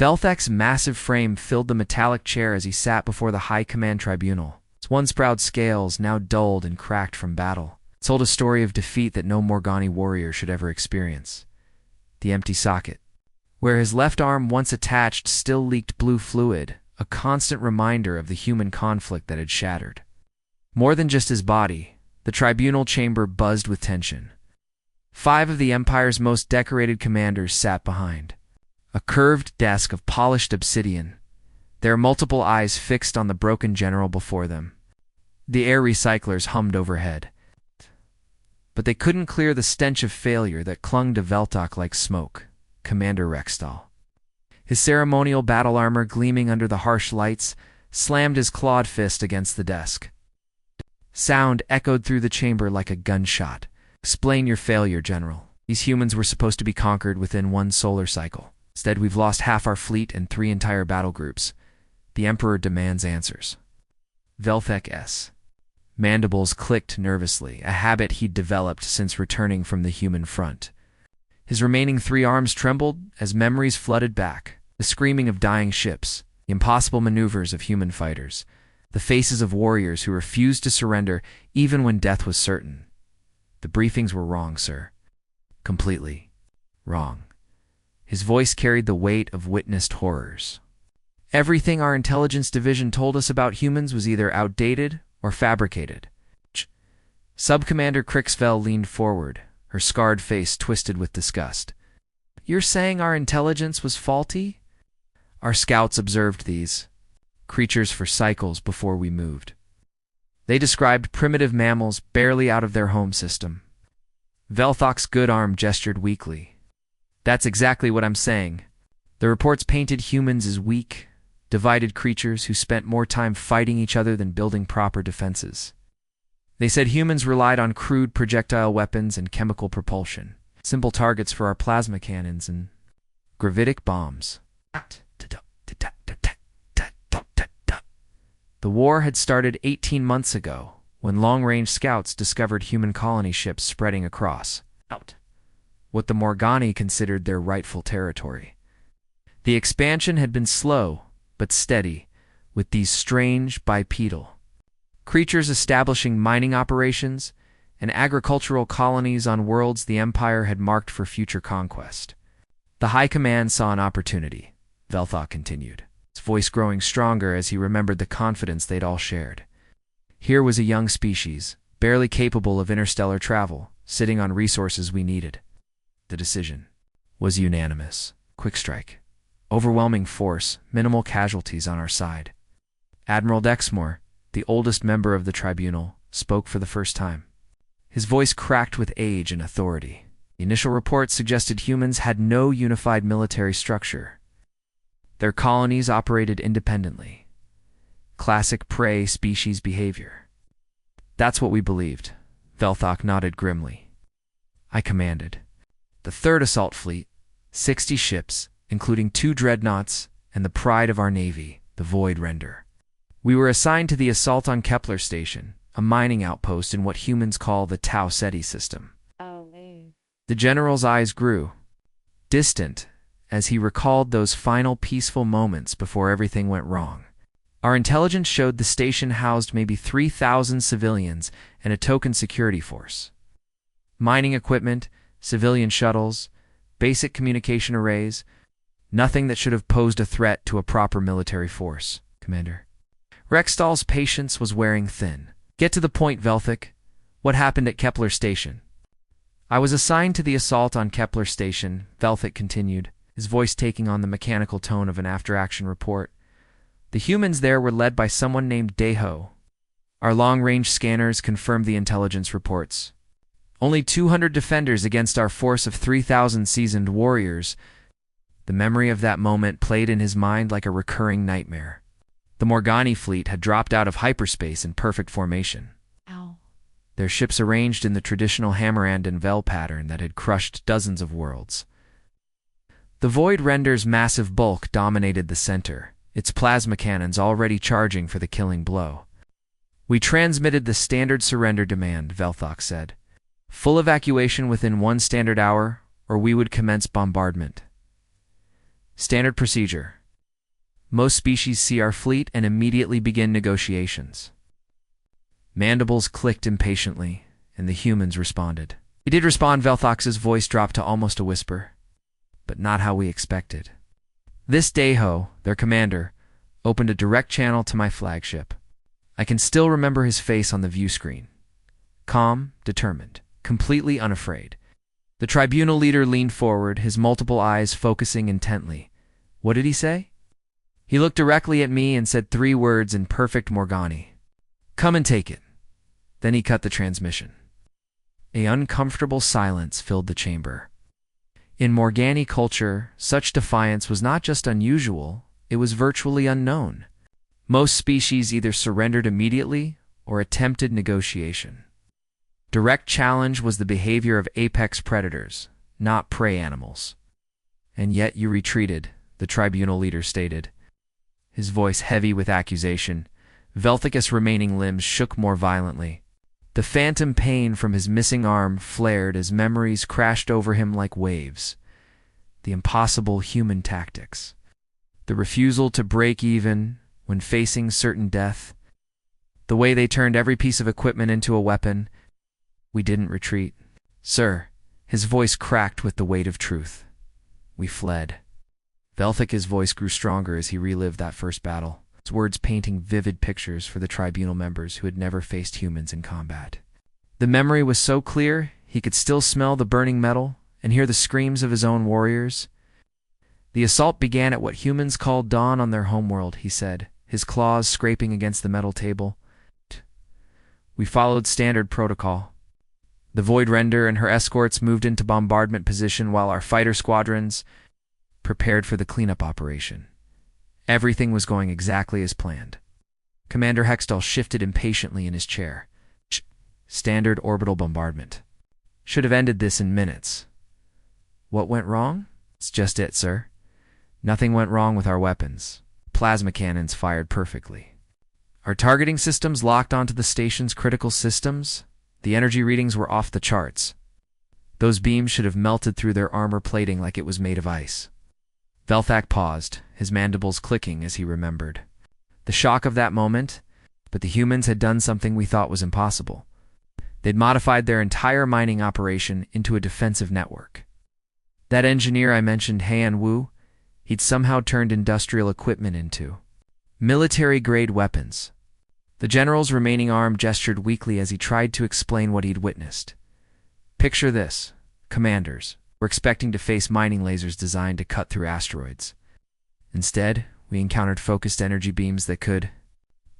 Velthak's massive frame filled the metallic chair as he sat before the High Command Tribunal. Its once proud scales, now dulled and cracked from battle, told a story of defeat that no Morgani warrior should ever experience. The empty socket. Where his left arm once attached still leaked blue fluid, a constant reminder of the human conflict that had shattered. More than just his body, the tribunal chamber buzzed with tension. 5 of the Empire's most decorated commanders sat behind. A curved desk of polished obsidian, their multiple eyes fixed on the broken general before them. The air recyclers hummed overhead. But they couldn't clear the stench of failure that clung to Velthak like smoke. Commander Rextal, his ceremonial battle armor gleaming under the harsh lights, slammed his clawed fist against the desk. Sound echoed through the chamber like a gunshot. Explain your failure, General. These humans were supposed to be conquered within 1 solar cycle. Instead, we've lost half our fleet and 3 entire battle groups. The Emperor demands answers. Velthak's mandibles clicked nervously, a habit he'd developed since returning from the human front. His remaining 3 arms trembled as memories flooded back. The screaming of dying ships, the impossible maneuvers of human fighters, the faces of warriors who refused to surrender even when death was certain. The briefings were wrong, sir. Completely wrong. His voice carried the weight of witnessed horrors. Everything our intelligence division told us about humans was either outdated or fabricated. Subcommander Crixfell leaned forward, her scarred face twisted with disgust. You're saying our intelligence was faulty? Our scouts observed these creatures for cycles before we moved. They described primitive mammals barely out of their home system. Velthak's good arm gestured weakly. That's exactly what I'm saying. The reports painted humans as weak, divided creatures who spent more time fighting each other than building proper defenses. They said humans relied on crude projectile weapons and chemical propulsion, simple targets for our plasma cannons and gravitic bombs. The war had started 18 months ago, when long-range scouts discovered human colony ships spreading across what the Morgani considered their rightful territory. The expansion had been slow, but steady, with these strange bipedal creatures establishing mining operations and agricultural colonies on worlds the Empire had marked for future conquest. The High Command saw an opportunity, Velthak continued, his voice growing stronger as he remembered the confidence they'd all shared. Here was a young species, barely capable of interstellar travel, sitting on resources we needed. The decision was unanimous. Quick strike. Overwhelming force, minimal casualties on our side. Admiral Dexmore, the oldest member of the tribunal, spoke for the first time. His voice cracked with age and authority. The initial reports suggested humans had no unified military structure. Their colonies operated independently. Classic prey species behavior. That's what we believed. Velthak nodded grimly. I commanded the 3rd Assault Fleet, 60 ships, including 2 dreadnoughts and the pride of our navy, the Void Render. We were assigned to the assault on Kepler Station, a mining outpost in what humans call the Tau Ceti system. The general's eyes grew, distant, as he recalled those final peaceful moments before everything went wrong. Our intelligence showed the station housed maybe 3,000 civilians and a token security force. Mining equipment, civilian shuttles, basic communication arrays, nothing that should have posed a threat to a proper military force, Commander. Rextal's patience was wearing thin. Get to the point, Velthak. What happened at Kepler Station? I was assigned to the assault on Kepler Station, Velthak continued, his voice taking on the mechanical tone of an after-action report. The humans there were led by someone named Deho. Our long-range scanners confirmed the intelligence reports. Only 200 defenders against our force of 3,000 seasoned warriors. The memory of that moment played in his mind like a recurring nightmare. The Morgani fleet had dropped out of hyperspace in perfect formation. Ow. Their ships arranged in the traditional Hammerand and Vel pattern that had crushed dozens of worlds. The Void Render's massive bulk dominated the center, its plasma cannons already charging for the killing blow. We transmitted the standard surrender demand, Velthak said. Full evacuation within 1 standard hour, or we would commence bombardment. Standard procedure. Most species see our fleet and immediately begin negotiations. Mandibles clicked impatiently, and the humans responded. He did respond. Velthox's voice dropped to almost a whisper, but not how we expected. This Deho, their commander, opened a direct channel to my flagship. I can still remember his face on the view screen. Calm, determined, completely unafraid. The tribunal leader leaned forward, his multiple eyes focusing intently. What did he say? He looked directly at me and said 3 words in perfect Morgani. Come and take it. Then he cut the transmission. An uncomfortable silence filled the chamber. In Morgani culture, such defiance was not just unusual, it was virtually unknown. Most species either surrendered immediately or attempted negotiation. Direct challenge was the behavior of apex predators, not prey animals. And yet you retreated, the tribunal leader stated, his voice heavy with accusation. Velthicus' remaining limbs shook more violently. The phantom pain from his missing arm flared as memories crashed over him like waves. The impossible human tactics. The refusal to break even when facing certain death. The way they turned every piece of equipment into a weapon. We didn't retreat. Sir, his voice cracked with the weight of truth. We fled. Velthicus' voice grew stronger as he relived that first battle, his words painting vivid pictures for the tribunal members who had never faced humans in combat. The memory was so clear, he could still smell the burning metal and hear the screams of his own warriors. The assault began at what humans called dawn on their homeworld, he said, his claws scraping against the metal table. We followed standard protocol. The Void Render and her escorts moved into bombardment position while our fighter squadrons prepared for the cleanup operation. Everything was going exactly as planned. Commander Hextall shifted impatiently in his chair. Standard orbital bombardment. Should have ended this in minutes. What went wrong? It's just it, sir. Nothing went wrong with our weapons. Plasma cannons fired perfectly. Our targeting systems locked onto the station's critical systems. The energy readings were off the charts. Those beams should have melted through their armor plating like it was made of ice. Velthak paused, his mandibles clicking as he remembered. The shock of that moment, but the humans had done something we thought was impossible. They'd modified their entire mining operation into a defensive network. That engineer I mentioned, Han Wu, he'd somehow turned industrial equipment into military-grade weapons. The general's remaining arm gestured weakly as he tried to explain what he'd witnessed. Picture this, commanders. We're expecting to face mining lasers designed to cut through asteroids. Instead, we encountered focused energy beams that could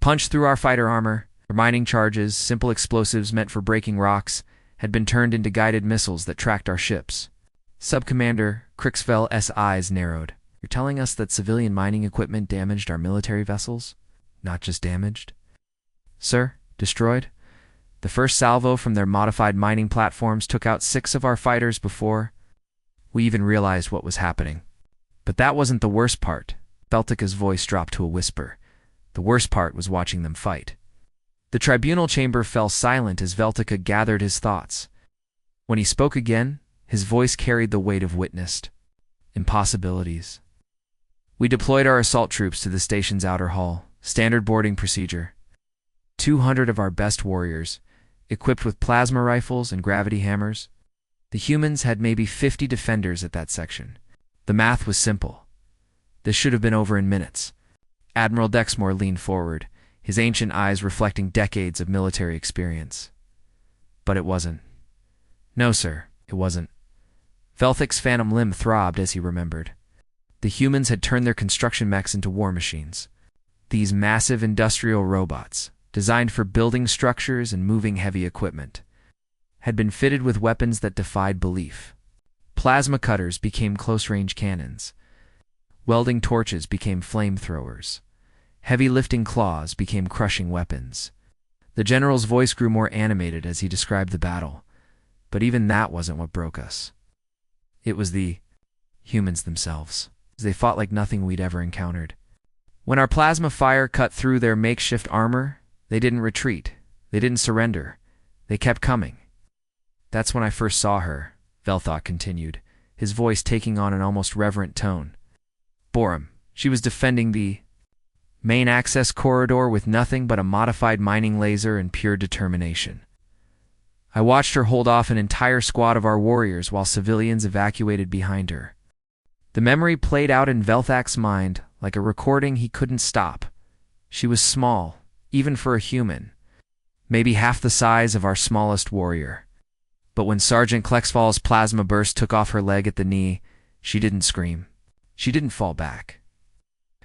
punch through our fighter armor. Our mining charges, simple explosives meant for breaking rocks, had been turned into guided missiles that tracked our ships. Subcommander Crixfel's eyes narrowed. You're telling us that civilian mining equipment damaged our military vessels? Not just damaged? Sir, destroyed? The first salvo from their modified mining platforms took out 6 of our fighters before we even realized what was happening. But that wasn't the worst part. Veltika's voice dropped to a whisper. The worst part was watching them fight. The tribunal chamber fell silent as Veltika gathered his thoughts. When he spoke again, his voice carried the weight of witnessed impossibilities. We deployed our assault troops to the station's outer hall. Standard boarding procedure. 200 of our best warriors, equipped with plasma rifles and gravity hammers. The humans had maybe 50 defenders at that section. The math was simple. This should have been over in minutes. Admiral Dexmore leaned forward, his ancient eyes reflecting decades of military experience. But it wasn't. No, sir, it wasn't. Velthic's phantom limb throbbed as he remembered. The humans had turned their construction mechs into war machines. These massive industrial robots, designed for building structures and moving heavy equipment, had been fitted with weapons that defied belief. Plasma cutters became close-range cannons. Welding torches became flamethrowers. Heavy lifting claws became crushing weapons. The general's voice grew more animated as he described the battle, but even that wasn't what broke us. It was the humans themselves. They fought like nothing we'd ever encountered. When our plasma fire cut through their makeshift armor, they didn't retreat. They didn't surrender. They kept coming. That's when I first saw her, Velthok continued, his voice taking on an almost reverent tone. Borum. She was defending the main access corridor with nothing but a modified mining laser and pure determination. I watched her hold off an entire squad of our warriors while civilians evacuated behind her. The memory played out in Velthak's mind like a recording he couldn't stop. She was small, even for a human, maybe half the size of our smallest warrior. But when Sergeant Klexfall's plasma burst took off her leg at the knee, she didn't scream. She didn't fall back.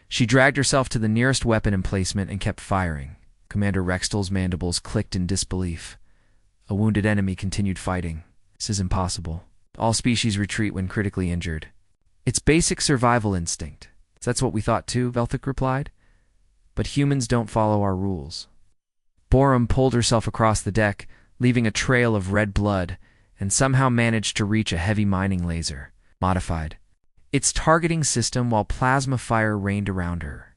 She dragged herself to the nearest weapon emplacement and kept firing. Commander Rextel's mandibles clicked in disbelief. A wounded enemy continued fighting. This is impossible. All species retreat when critically injured. It's basic survival instinct. That's what we thought too, Velthak replied. But humans don't follow our rules. Borum pulled herself across the deck, leaving a trail of red blood, and somehow managed to reach a heavy mining laser, modified its targeting system while plasma fire rained around her.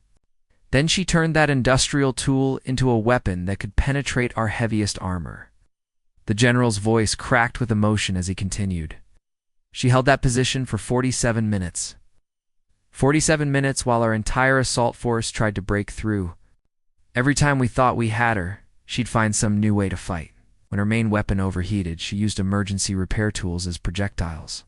Then she turned that industrial tool into a weapon that could penetrate our heaviest armor. The general's voice cracked with emotion as he continued. She held that position for 47 minutes. 47 minutes while our entire assault force tried to break through. Every time we thought we had her, she'd find some new way to fight. When her main weapon overheated, she used emergency repair tools as projectiles.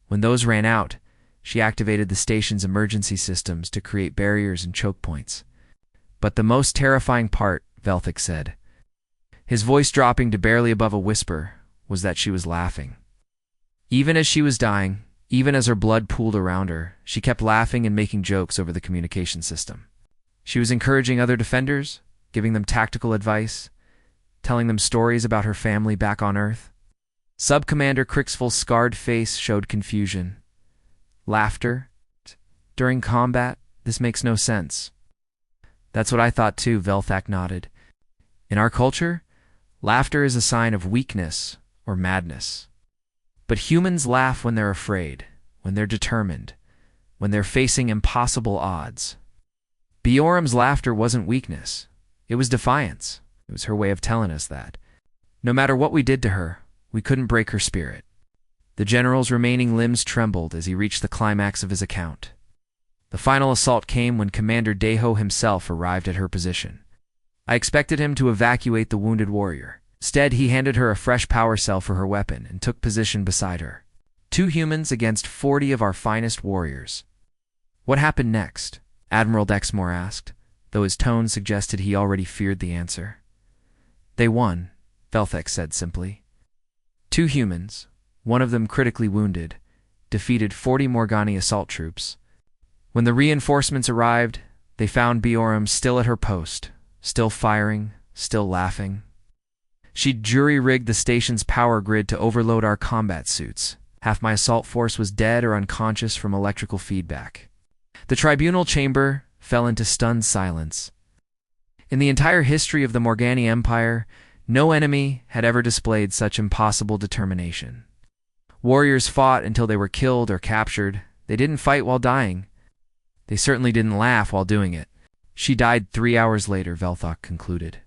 When those ran out, she activated the station's emergency systems to create barriers and choke points. But the most terrifying part, Velthak said, his voice dropping to barely above a whisper, was that she was laughing. Even as she was dying, even as her blood pooled around her, she kept laughing and making jokes over the communication system. She was encouraging other defenders, giving them tactical advice, telling them stories about her family back on Earth. Sub-Commander Crixful's scarred face showed confusion. Laughter? During combat? This makes no sense. That's what I thought too, Velthak nodded. In our culture, laughter is a sign of weakness or madness. But humans laugh when they're afraid, when they're determined, when they're facing impossible odds. Biorum's laughter wasn't weakness. It was defiance. It was her way of telling us that. No matter what we did to her, we couldn't break her spirit. The general's remaining limbs trembled as he reached the climax of his account. The final assault came when Commander Deho himself arrived at her position. I expected him to evacuate the wounded warrior. Instead, he handed her a fresh power cell for her weapon and took position beside her. 2 humans against 40 of our finest warriors. What happened next? Admiral Dexmore asked, though his tone suggested he already feared the answer. They won, Velthak said simply. 2 humans, one of them critically wounded, defeated 40 Morgani assault troops. When the reinforcements arrived, they found Biorum still at her post, still firing, still laughing. She'd jury-rigged the station's power grid to overload our combat suits. Half my assault force was dead or unconscious from electrical feedback. The tribunal chamber fell into stunned silence. In the entire history of the Morgani Empire, no enemy had ever displayed such impossible determination. Warriors fought until they were killed or captured. They didn't fight while dying. They certainly didn't laugh while doing it. She died 3 hours later, Velthak concluded.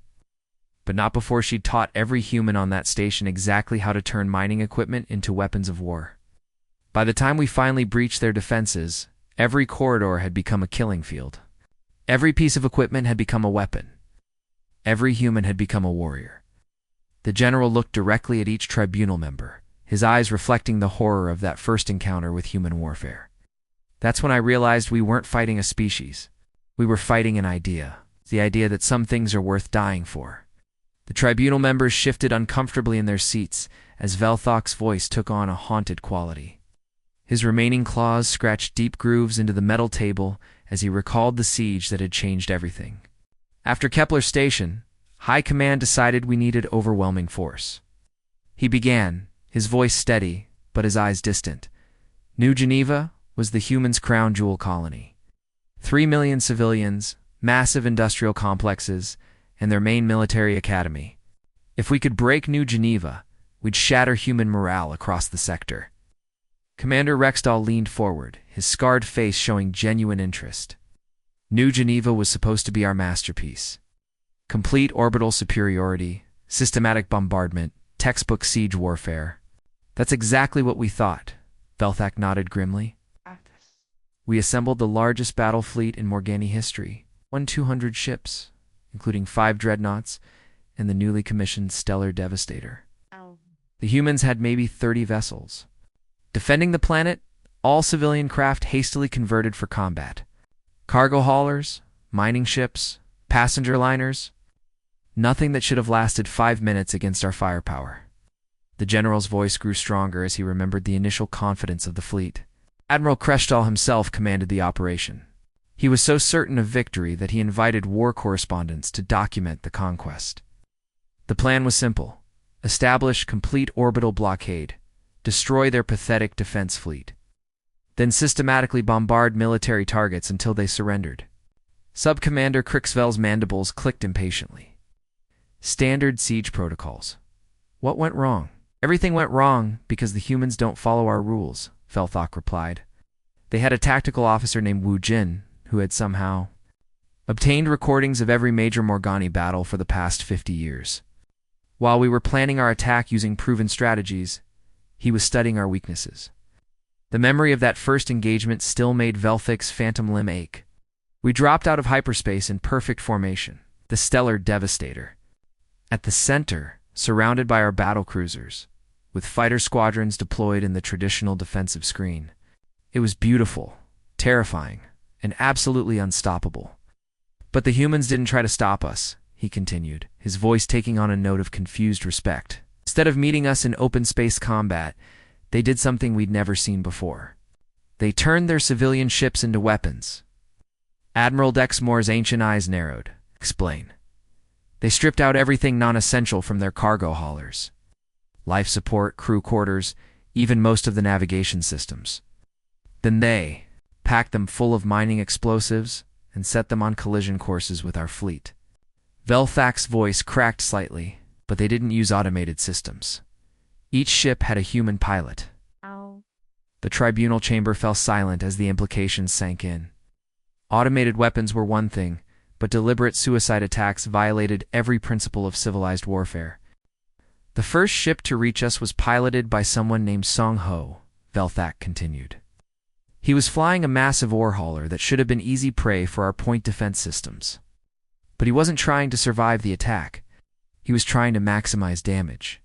But not before she'd taught every human on that station exactly how to turn mining equipment into weapons of war. By the time we finally breached their defenses, every corridor had become a killing field. Every piece of equipment had become a weapon. Every human had become a warrior. The general looked directly at each tribunal member, his eyes reflecting the horror of that first encounter with human warfare. That's when I realized we weren't fighting a species. We were fighting an idea, the idea that some things are worth dying for. The tribunal members shifted uncomfortably in their seats as Velthak's voice took on a haunted quality. His remaining claws scratched deep grooves into the metal table as he recalled the siege that had changed everything. After Kepler Station, High Command decided we needed overwhelming force. He began, his voice steady, but his eyes distant. New Geneva was the humans' crown jewel colony. 3 million civilians, massive industrial complexes, and their main military academy. If we could break New Geneva, we'd shatter human morale across the sector. Commander Rextal leaned forward, his scarred face showing genuine interest. New Geneva was supposed to be our masterpiece. Complete orbital superiority, systematic bombardment, textbook siege warfare. That's exactly what we thought, Velthak nodded grimly. We assembled the largest battle fleet in Morgani history, 200 ships, including 5 dreadnoughts and the newly commissioned Stellar Devastator. The humans had maybe 30 vessels. Defending the planet, all civilian craft hastily converted for combat. Cargo haulers, mining ships, passenger liners, nothing that should have lasted 5 minutes against our firepower. The general's voice grew stronger as he remembered the initial confidence of the fleet. Admiral Kreshtal himself commanded the operation. He was so certain of victory that he invited war correspondents to document the conquest. The plan was simple: establish complete orbital blockade, destroy their pathetic defense fleet, then systematically bombard military targets until they surrendered. Sub-Commander Krixvel's mandibles clicked impatiently. Standard siege protocols. What went wrong? Everything went wrong because the humans don't follow our rules, Velthok replied. They had a tactical officer named Wu Jin, who had somehow obtained recordings of every major Morgani battle for the past 50 years. While we were planning our attack using proven strategies, he was studying our weaknesses. The memory of that first engagement still made Velthik's phantom limb ache. We dropped out of hyperspace in perfect formation, the Stellar Devastator. At the center, surrounded by our battle cruisers, with fighter squadrons deployed in the traditional defensive screen. It was beautiful, terrifying, and absolutely unstoppable. But the humans didn't try to stop us, he continued, his voice taking on a note of confused respect. Instead of meeting us in open space combat, they did something we'd never seen before. They turned their civilian ships into weapons. Admiral Dexmore's ancient eyes narrowed. Explain. They stripped out everything non-essential from their cargo haulers. Life support, crew quarters, even most of the navigation systems. Then they packed them full of mining explosives and set them on collision courses with our fleet. Velthak's voice cracked slightly, but they didn't use automated systems. Each ship had a human pilot. Ow. The tribunal chamber fell silent as the implications sank in. Automated weapons were one thing, but deliberate suicide attacks violated every principle of civilized warfare. The first ship to reach us was piloted by someone named Song Ho, Velthak continued. He was flying a massive ore hauler that should have been easy prey for our point defense systems. But he wasn't trying to survive the attack. He was trying to maximize damage.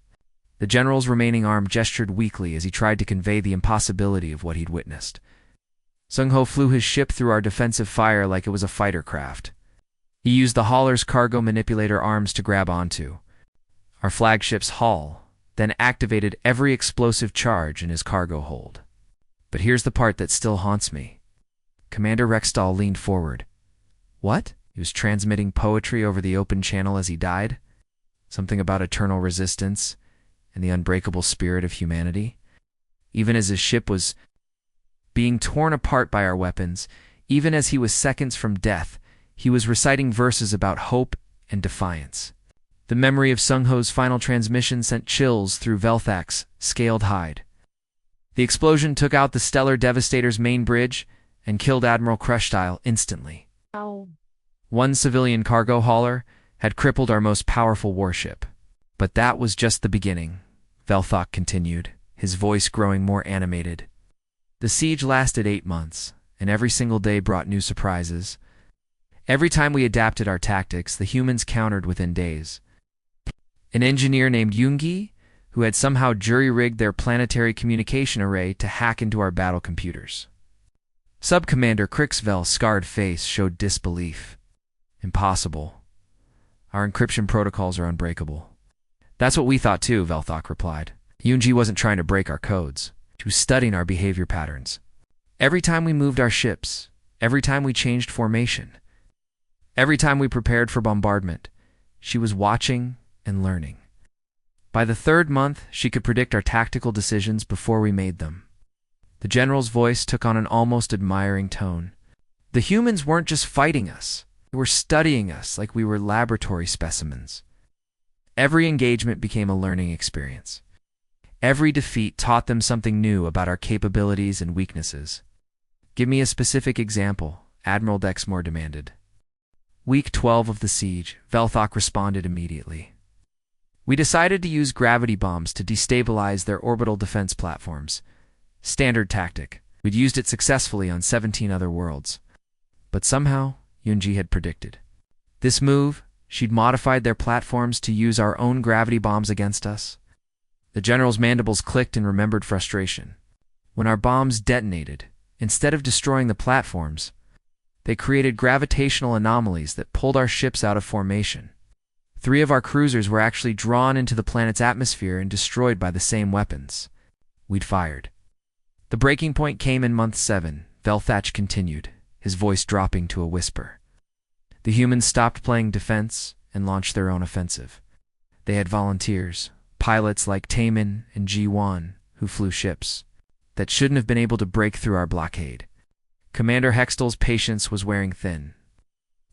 The general's remaining arm gestured weakly as he tried to convey the impossibility of what he'd witnessed. Sung Ho flew his ship through our defensive fire like it was a fighter craft. He used the hauler's cargo manipulator arms to grab onto our flagship's hull, then activated every explosive charge in his cargo hold. But here's the part that still haunts me. Commander Rextal leaned forward. What? He was transmitting poetry over the open channel as he died? Something about eternal resistance and the unbreakable spirit of humanity? Even as his ship was being torn apart by our weapons, even as he was seconds from death, he was reciting verses about hope and defiance. The memory of Sung Ho's final transmission sent chills through Velthak's scaled hide. The explosion took out the Stellar Devastator's main bridge and killed Admiral Kreshtal instantly. Ow. One civilian cargo hauler had crippled our most powerful warship. But that was just the beginning, Velthak continued, his voice growing more animated. The siege lasted 8 months, and every single day brought new surprises. Every time we adapted our tactics, the humans countered within days. An engineer named Yoongi, who had somehow jury-rigged their planetary communication array to hack into our battle computers. Sub-Commander Krixvel's scarred face showed disbelief. Impossible. Our encryption protocols are unbreakable. That's what we thought too, Velthok replied. Yoongi wasn't trying to break our codes. She was studying our behavior patterns. Every time we moved our ships, every time we changed formation, every time we prepared for bombardment, she was watching and learning. By the 3rd month, she could predict our tactical decisions before we made them. The general's voice took on an almost admiring tone. The humans weren't just fighting us. They were studying us like we were laboratory specimens. Every engagement became a learning experience. Every defeat taught them something new about our capabilities and weaknesses. Give me a specific example, Admiral Dexmore demanded. Week 12 of the siege, Velthok responded immediately. We decided to use gravity bombs to destabilize their orbital defense platforms. Standard tactic. We'd used it successfully on 17 other worlds. But somehow, Yunji had predicted. This move, she'd modified their platforms to use our own gravity bombs against us. The general's mandibles clicked in remembered frustration. When our bombs detonated, instead of destroying the platforms, they created gravitational anomalies that pulled our ships out of formation. 3 of our cruisers were actually drawn into the planet's atmosphere and destroyed by the same weapons we'd fired. The breaking point came in month 7, Velthach continued, his voice dropping to a whisper. The humans stopped playing defense and launched their own offensive. They had volunteers, pilots like Taemin and Ji-Wan, who flew ships that shouldn't have been able to break through our blockade. Commander Hextall's patience was wearing thin.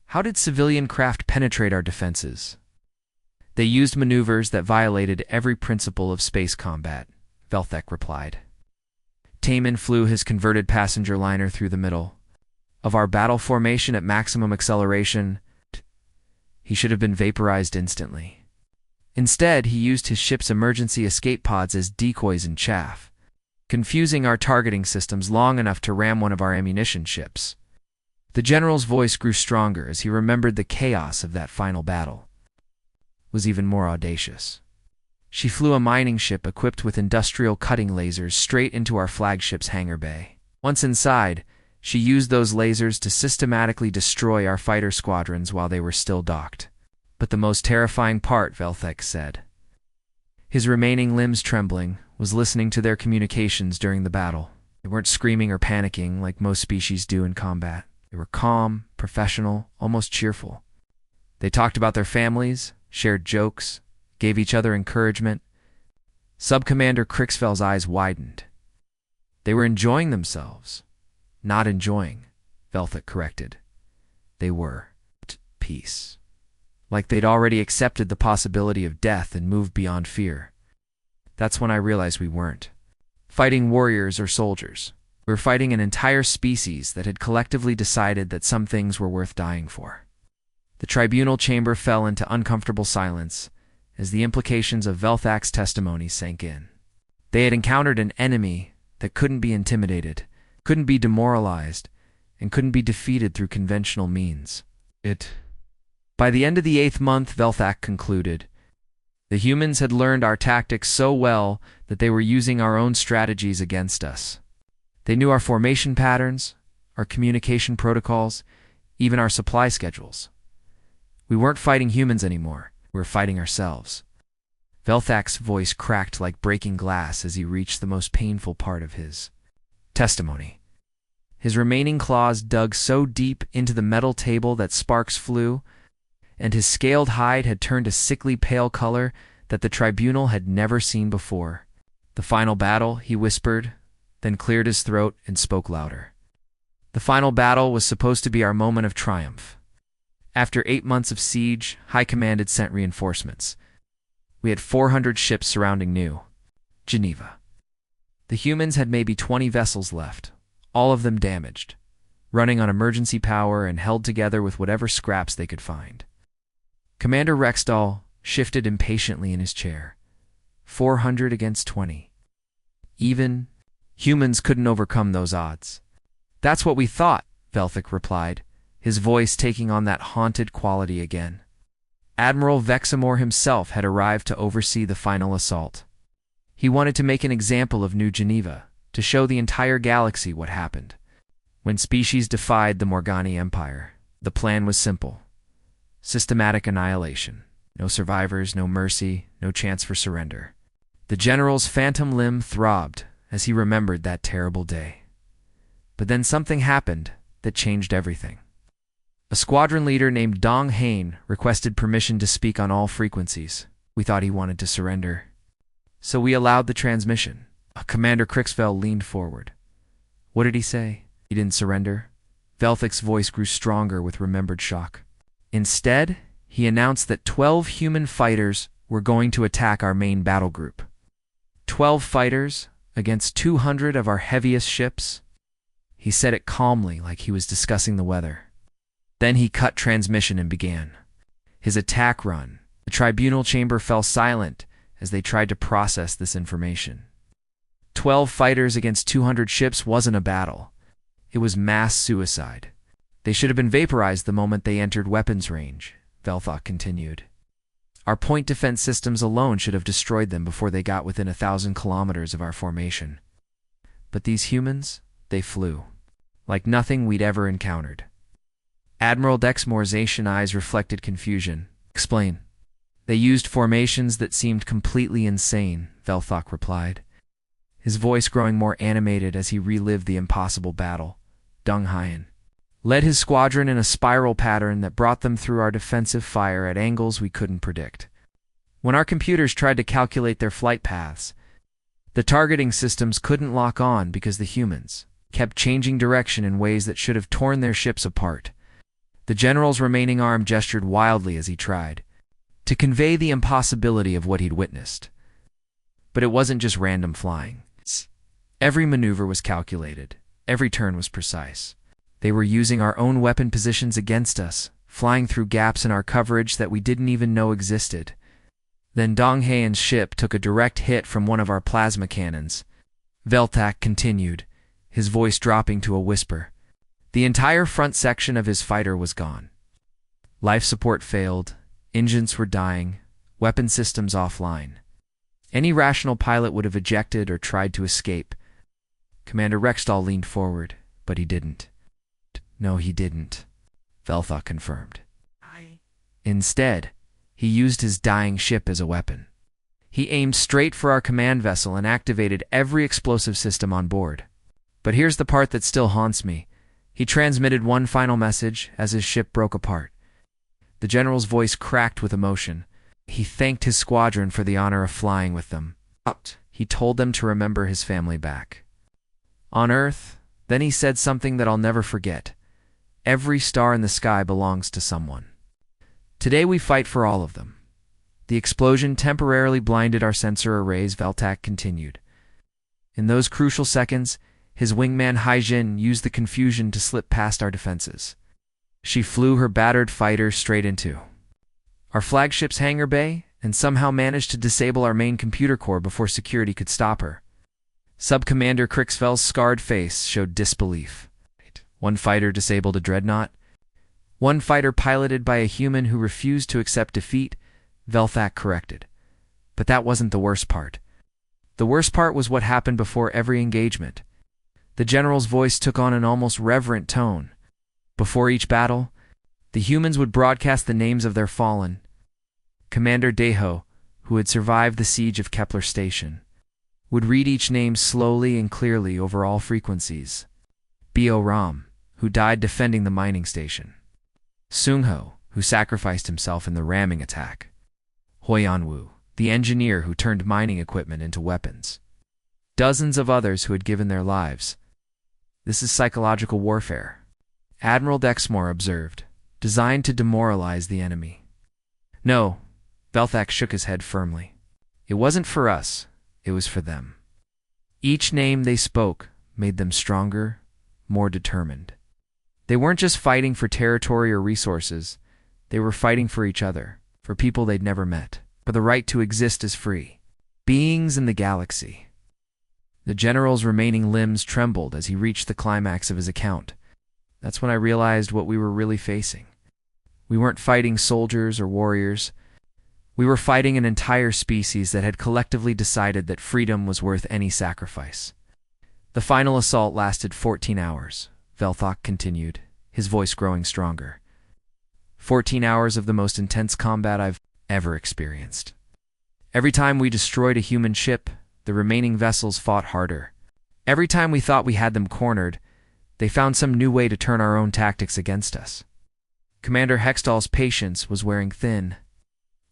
How did civilian craft penetrate our defenses? They used maneuvers that violated every principle of space combat, Velthach replied. Taemin flew his converted passenger liner through the middle of our battle formation at maximum acceleration. He should have been vaporized instantly. Instead, he used his ship's emergency escape pods as decoys and chaff, confusing our targeting systems long enough to ram one of our ammunition ships. The general's voice grew stronger as he remembered the chaos of that final battle. It was even more audacious. She flew a mining ship equipped with industrial cutting lasers straight into our flagship's hangar bay. Once inside, she used those lasers to systematically destroy our fighter squadrons while they were still docked. But the most terrifying part, Velthach said, his remaining limbs trembling, was listening to their communications during the battle. They weren't screaming or panicking like most species do in combat. They were calm, professional, almost cheerful. They talked about their families, shared jokes, gave each other encouragement. Sub-Commander Crixfell's eyes widened. They were enjoying themselves. Not enjoying, Velthach corrected. They were at peace. Like they'd already accepted the possibility of death and moved beyond fear. That's when I realized we weren't fighting warriors or soldiers. We were fighting an entire species that had collectively decided that some things were worth dying for. The tribunal chamber fell into uncomfortable silence as the implications of Velthach's testimony sank in. They had encountered an enemy that couldn't be intimidated, couldn't be demoralized, and couldn't be defeated through conventional means. By the end of the 8th month, Velthach concluded, the humans had learned our tactics so well that they were using our own strategies against us. They knew our formation patterns, our communication protocols, even our supply schedules. We weren't fighting humans anymore. We were fighting ourselves. Velthach's voice cracked like breaking glass as he reached the most painful part of his testimony. His remaining claws dug so deep into the metal table that sparks flew, and his scaled hide had turned a sickly pale color that the tribunal had never seen before. The final battle, he whispered, then cleared his throat and spoke louder. The final battle was supposed to be our moment of triumph. After 8 months of siege, High Command had sent reinforcements. We had 400 ships surrounding New Geneva. The humans had maybe 20 vessels left, all of them damaged, running on emergency power and held together with whatever scraps they could find. Commander Rexdal shifted impatiently in his chair. 400 against 20. Even humans couldn't overcome those odds. That's what we thought, Velthach replied, his voice taking on that haunted quality again. Admiral Vexamore himself had arrived to oversee the final assault. He wanted to make an example of New Geneva, to show the entire galaxy what happened when species defied the Morgani Empire. The plan was simple. Systematic annihilation. No survivors, no mercy, no chance for surrender. The general's phantom limb throbbed as he remembered that terrible day. But then something happened that changed everything. A squadron leader named Dong Hain requested permission to speak on all frequencies. We thought he wanted to surrender, so we allowed the transmission. Commander Crixfell leaned forward. What did he say? He didn't surrender? Velthach's voice grew stronger with remembered shock. Instead, he announced that 12 human fighters were going to attack our main battle group. 12 fighters against 200 of our heaviest ships? He said it calmly, like he was discussing the weather. Then he cut transmission and began his attack run. The tribunal chamber fell silent as they tried to process this information. 12 fighters against 200 ships wasn't a battle. It was mass suicide. They should have been vaporized the moment they entered weapons range, Velthok continued. Our point defense systems alone should have destroyed them before they got within 1,000 kilometers of our formation. But these humans, they flew. Like nothing we'd ever encountered. Admiral Dexmore's Asian eyes reflected confusion. Explain. They used formations that seemed completely insane, Velthok replied, his voice growing more animated as he relived the impossible battle. Deng Haiyan led his squadron in a spiral pattern that brought them through our defensive fire at angles we couldn't predict. When our computers tried to calculate their flight paths, the targeting systems couldn't lock on because the humans kept changing direction in ways that should have torn their ships apart. The general's remaining arm gestured wildly as he tried to convey the impossibility of what he'd witnessed. But it wasn't just random flying. Every maneuver was calculated. Every turn was precise. They were using our own weapon positions against us, flying through gaps in our coverage that we didn't even know existed. Then Deng Haiyan's ship took a direct hit from one of our plasma cannons. Velthak continued, his voice dropping to a whisper. The entire front section of his fighter was gone. Life support failed, engines were dying, weapon systems offline. Any rational pilot would have ejected or tried to escape. Commander Rexdal leaned forward, but he didn't. No, he didn't, Velthok confirmed. Instead, he used his dying ship as a weapon. He aimed straight for our command vessel and activated every explosive system on board. But here's the part that still haunts me. He transmitted one final message as his ship broke apart. The general's voice cracked with emotion. He thanked his squadron for the honor of flying with them. He told them to remember his family back. On Earth, then he said something that I'll never forget. Every star in the sky belongs to someone. Today we fight for all of them. The explosion temporarily blinded our sensor arrays, Velthak continued. In those crucial seconds, his wingman Haijin used the confusion to slip past our defenses. She flew her battered fighter straight into our flagship's hangar bay and somehow managed to disable our main computer core before security could stop her. Sub-Commander Krixfel's scarred face showed disbelief. One fighter disabled a dreadnought. One fighter piloted by a human who refused to accept defeat, Velthak corrected. But that wasn't the worst part. The worst part was what happened before every engagement. The general's voice took on an almost reverent tone. Before each battle, the humans would broadcast the names of their fallen. Commander Deho, who had survived the siege of Kepler Station, would read each name slowly and clearly over all frequencies. Bo Ram, who died defending the mining station. Sungho, who sacrificed himself in the ramming attack. Hoyanwu, the engineer who turned mining equipment into weapons. Dozens of others who had given their lives. This is psychological warfare, Admiral Dexmore observed, designed to demoralize the enemy. No, Velthak shook his head firmly. It wasn't for us, it was for them. Each name they spoke made them stronger, more determined. They weren't just fighting for territory or resources, they were fighting for each other, for people they'd never met, for the right to exist as free beings in the galaxy. The general's remaining limbs trembled as he reached the climax of his account. That's when I realized what we were really facing. We weren't fighting soldiers or warriors. We were fighting an entire species that had collectively decided that freedom was worth any sacrifice. The final assault lasted 14 hours, Velthok continued, his voice growing stronger. 14 hours of the most intense combat I've ever experienced. Every time we destroyed a human ship, the remaining vessels fought harder. Every time we thought we had them cornered, they found some new way to turn our own tactics against us. Commander Hextall's patience was wearing thin,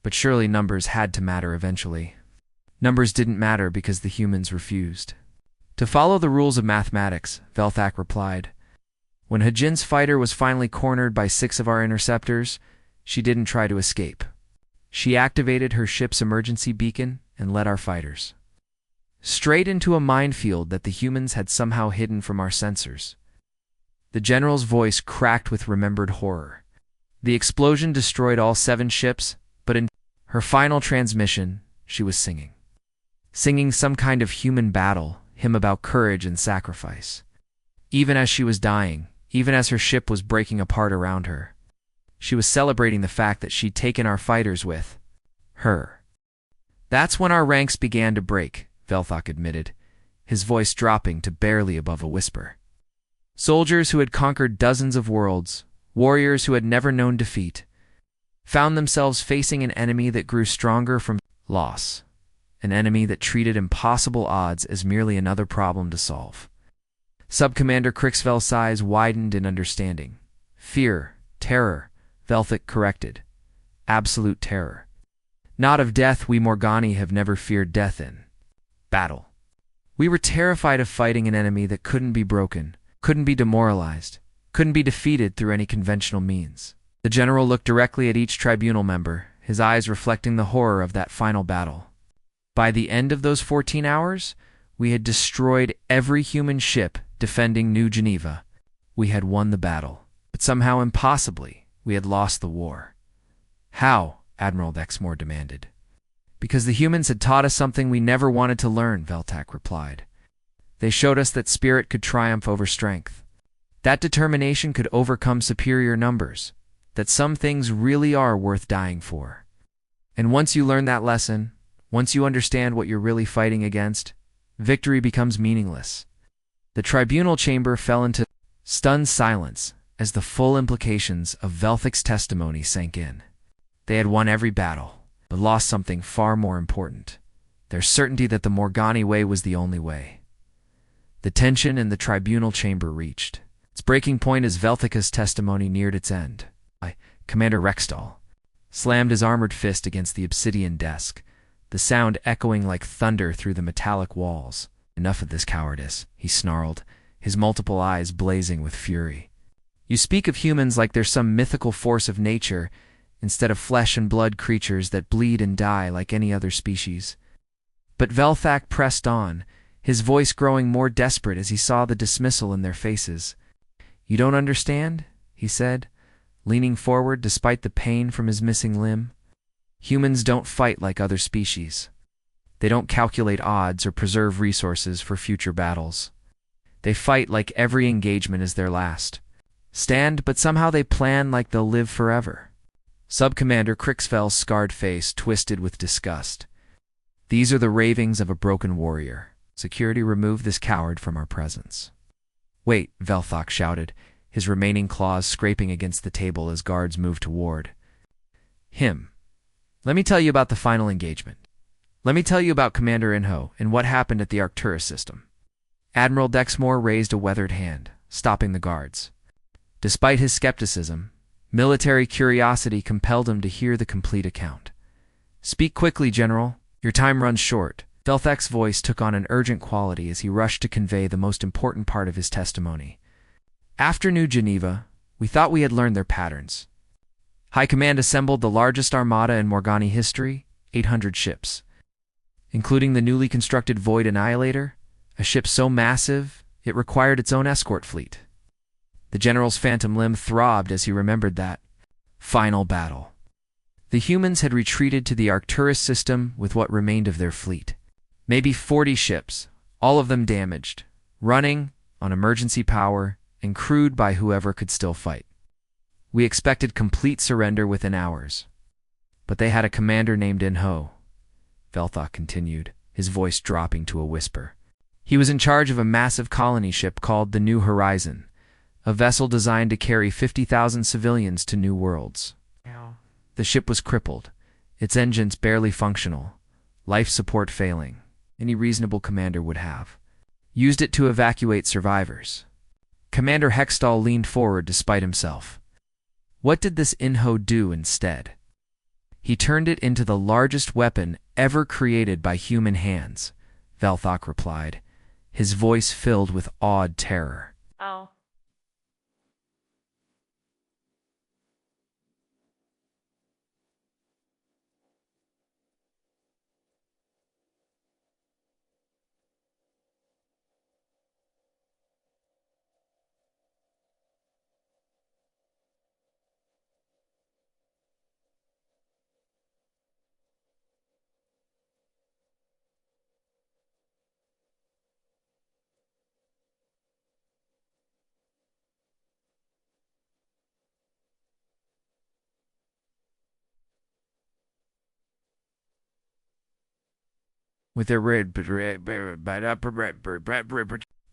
but surely numbers had to matter eventually. Numbers didn't matter because the humans refused to follow the rules of mathematics, Velthak replied. When Hajin's fighter was finally cornered by 6 of our interceptors, she didn't try to escape. She activated her ship's emergency beacon and led our fighters straight into a minefield that the humans had somehow hidden from our sensors. The general's voice cracked with remembered horror. The explosion destroyed all 7 ships, but in her final transmission, she was singing. Singing some kind of human battle, him about courage and sacrifice. Even as she was dying, even as her ship was breaking apart around her, she was celebrating the fact that she'd taken our fighters with her. That's when our ranks began to break, Velthok admitted, his voice dropping to barely above a whisper. Soldiers who had conquered dozens of worlds, warriors who had never known defeat, found themselves facing an enemy that grew stronger from loss, an enemy that treated impossible odds as merely another problem to solve. Subcommander Crixvel's eyes widened in understanding. Fear, terror, Velthok corrected. Absolute terror. Not of death. We Morgani have never feared death in battle. We were terrified of fighting an enemy that couldn't be broken, couldn't be demoralized, couldn't be defeated through any conventional means. The general looked directly at each tribunal member, his eyes reflecting the horror of that final battle. By the end of those 14 hours, we had destroyed every human ship defending New Geneva. We had won the battle, but somehow impossibly, we had lost the war. How? Admiral Dexmore demanded. Because the humans had taught us something we never wanted to learn, Veltak replied. They showed us that spirit could triumph over strength, that determination could overcome superior numbers, that some things really are worth dying for. And once you learn that lesson, once you understand what you're really fighting against, victory becomes meaningless. The tribunal chamber fell into stunned silence as the full implications of Velthik's testimony sank in. They had won every battle, but lost something far more important: their certainty that the Morgani way was the only way. The tension in the tribunal chamber reached its breaking point as Velthika's testimony neared its end. Commander Rextall slammed his armored fist against the obsidian desk, the sound echoing like thunder through the metallic walls. Enough of this cowardice, he snarled, his multiple eyes blazing with fury. You speak of humans like they're some mythical force of nature, instead of flesh and blood creatures that bleed and die like any other species. But Velthak pressed on, his voice growing more desperate as he saw the dismissal in their faces. You don't understand? He said, leaning forward despite the pain from his missing limb. Humans don't fight like other species. They don't calculate odds or preserve resources for future battles. They fight like every engagement is their last. Stand, but somehow they plan like they'll live forever. Subcommander Crixvel's scarred face twisted with disgust. These are the ravings of a broken warrior. Security, remove this coward from our presence. Wait, Velthok shouted, his remaining claws scraping against the table as guards moved toward him. Let me tell you about the final engagement. Let me tell you about Commander Inho and what happened at the Arcturus system. Admiral Dexmore raised a weathered hand, stopping the guards. Despite his skepticism, military curiosity compelled him to hear the complete account. Speak quickly, General. Your time runs short. Velthak's voice took on an urgent quality as he rushed to convey the most important part of his testimony. After New Geneva, we thought we had learned their patterns. High Command assembled the largest armada in Morgani history, 800 ships, including the newly constructed Void Annihilator, a ship so massive it required its own escort fleet. The general's phantom limb throbbed as he remembered that final battle. The humans had retreated to the Arcturus system with what remained of their fleet. Maybe 40 ships, all of them damaged, running on emergency power and crewed by whoever could still fight. We expected complete surrender within hours. But they had a commander named Inho, Velthok continued, his voice dropping to a whisper. He was in charge of a massive colony ship called the New Horizon, a vessel designed to carry 50,000 civilians to new worlds. The ship was crippled, its engines barely functional, life support failing. Any reasonable commander would have used it to evacuate survivors. Commander Hextall leaned forward despite himself. What did this Inho do instead? He turned it into the largest weapon ever created by human hands, Velthok replied, his voice filled with awed terror. Oh. with their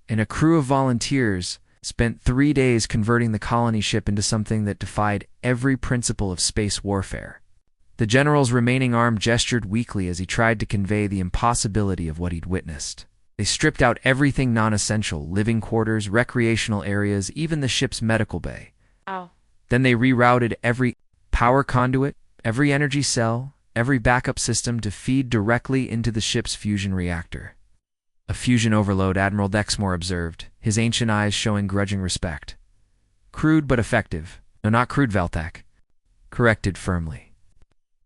and a crew of volunteers spent 3 days converting the colony ship into something that defied every principle of space warfare. The general's remaining arm gestured weakly as he tried to convey the impossibility of what he'd witnessed. They stripped out everything non-essential, living quarters, recreational areas, even the ship's medical bay. Oh. Then they rerouted every power conduit, every energy cell, every backup system to feed directly into the ship's fusion reactor. A fusion overload, Admiral Dexmore observed, his ancient eyes showing grudging respect. Crude but effective. No, not crude, Velthak. Corrected firmly.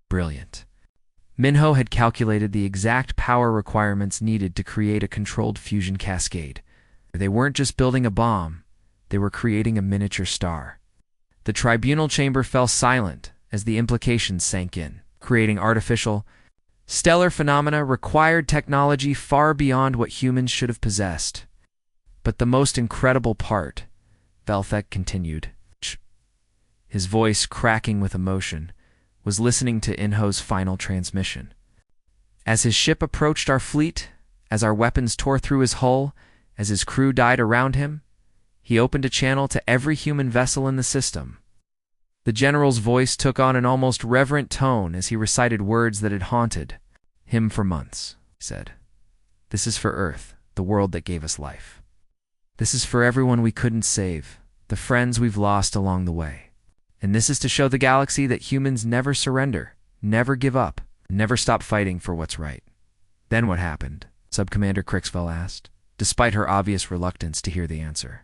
Brilliant. Minho had calculated the exact power requirements needed to create a controlled fusion cascade. They weren't just building a bomb, they were creating a miniature star. The tribunal chamber fell silent as the implications sank in. Creating artificial, stellar phenomena required technology far beyond what humans should have possessed. But the most incredible part, Velthek continued, his voice cracking with emotion, was listening to Inho's final transmission. As his ship approached our fleet, as our weapons tore through his hull, as his crew died around him, he opened a channel to every human vessel in the system. The general's voice took on an almost reverent tone as he recited words that had haunted him for months. He said, "This is for Earth, the world that gave us life. This is for everyone we couldn't save, the friends we've lost along the way. And this is to show the galaxy that humans never surrender, never give up, never stop fighting for what's right." Then what happened? Subcommander Crixwell asked, despite her obvious reluctance to hear the answer.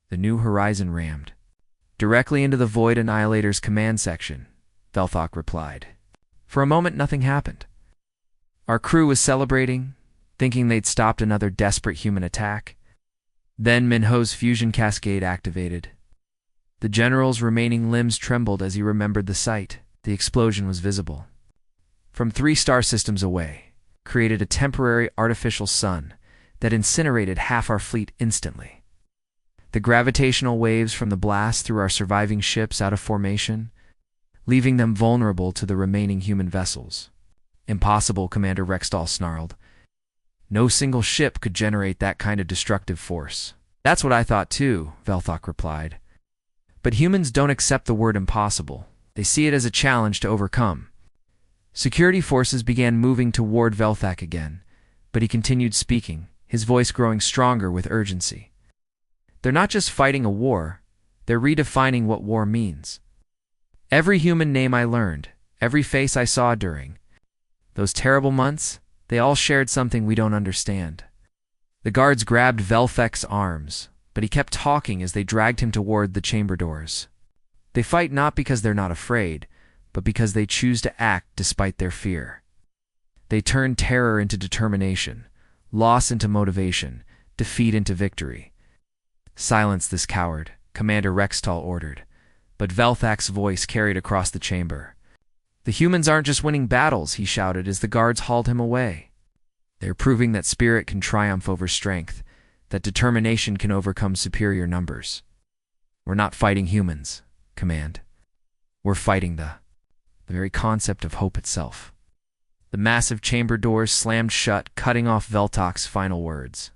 The New Horizon rammed directly into the Void Annihilator's command section, Velthok replied. For a moment, nothing happened. Our crew was celebrating, thinking they'd stopped another desperate human attack. Then Minho's fusion cascade activated. The general's remaining limbs trembled as he remembered the sight. The explosion was visible. From 3 star systems away, created a temporary artificial sun that incinerated half our fleet instantly. The gravitational waves from the blast threw our surviving ships out of formation, leaving them vulnerable to the remaining human vessels. Impossible, Commander Rextall snarled. No single ship could generate that kind of destructive force. That's what I thought too, Velthok replied. But humans don't accept the word impossible. They see it as a challenge to overcome. Security forces began moving toward Velthak again, but he continued speaking, his voice growing stronger with urgency. They're not just fighting a war, they're redefining what war means. Every human name I learned, every face I saw during those terrible months, they all shared something we don't understand. The guards grabbed Velthek's arms, but he kept talking as they dragged him toward the chamber doors. They fight not because they're not afraid, but because they choose to act despite their fear. They turn terror into determination, loss into motivation, defeat into victory. Silence this coward, Commander Rextall ordered, but Velthak's voice carried across the chamber. The humans aren't just winning battles, he shouted as the guards hauled him away. They're proving that spirit can triumph over strength, that determination can overcome superior numbers. We're not fighting humans, Command. We're fighting the very concept of hope itself. The massive chamber doors slammed shut, cutting off Velthak's final words.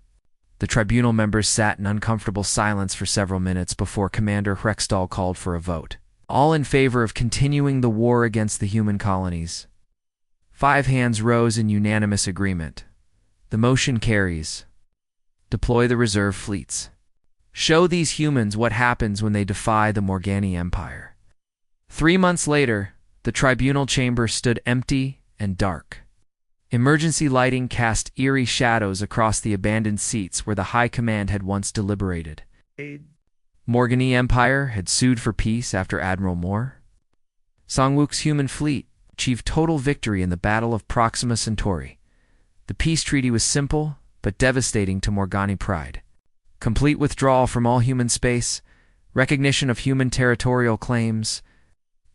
The tribunal members sat in uncomfortable silence for several minutes before Commander Rextall called for a vote, all in favor of continuing the war against the human colonies. 5 hands rose in unanimous agreement. The motion carries. Deploy the reserve fleets. Show these humans what happens when they defy the Morgani Empire. 3 months later, the tribunal chamber stood empty and dark. Emergency lighting cast eerie shadows across the abandoned seats where the High Command had once deliberated. Morgani Empire had sued for peace after Admiral Moore. Songwook's human fleet achieved total victory in the Battle of Proxima Centauri. The peace treaty was simple, but devastating to Morgani pride. Complete withdrawal from all human space, recognition of human territorial claims,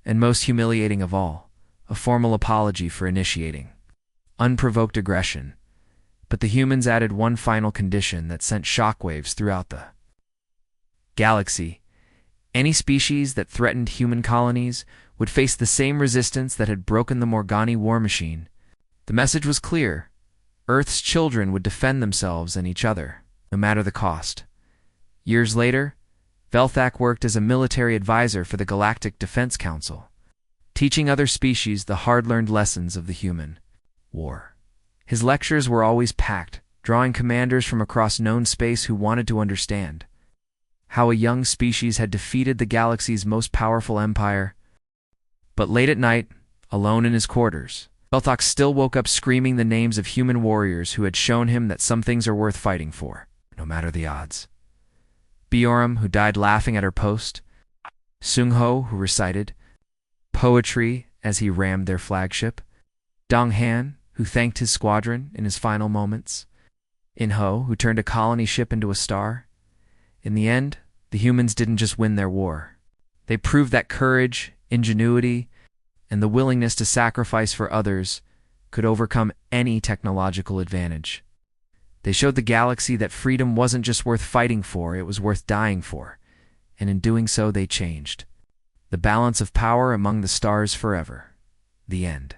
and most humiliating of all, a formal apology for initiating unprovoked aggression. But the humans added one final condition that sent shockwaves throughout the galaxy. Any species that threatened human colonies would face the same resistance that had broken the Morgani war machine. The message was clear. Earth's children would defend themselves and each other, no matter the cost. Years later, Velthak worked as a military advisor for the Galactic Defense Council, teaching other species the hard-learned lessons of the human war. His lectures were always packed, drawing commanders from across known space who wanted to understand how a young species had defeated the galaxy's most powerful empire. But late at night, alone in his quarters, Velthak still woke up screaming the names of human warriors who had shown him that some things are worth fighting for, no matter the odds. Bioram, who died laughing at her post, Sungho, who recited poetry as he rammed their flagship, Donghan, who thanked his squadron in his final moments, Inho, who turned a colony ship into a star. In the end, the humans didn't just win their war. They proved that courage, ingenuity, and the willingness to sacrifice for others could overcome any technological advantage. They showed the galaxy that freedom wasn't just worth fighting for, it was worth dying for, and in doing so they changed the balance of power among the stars forever. The end.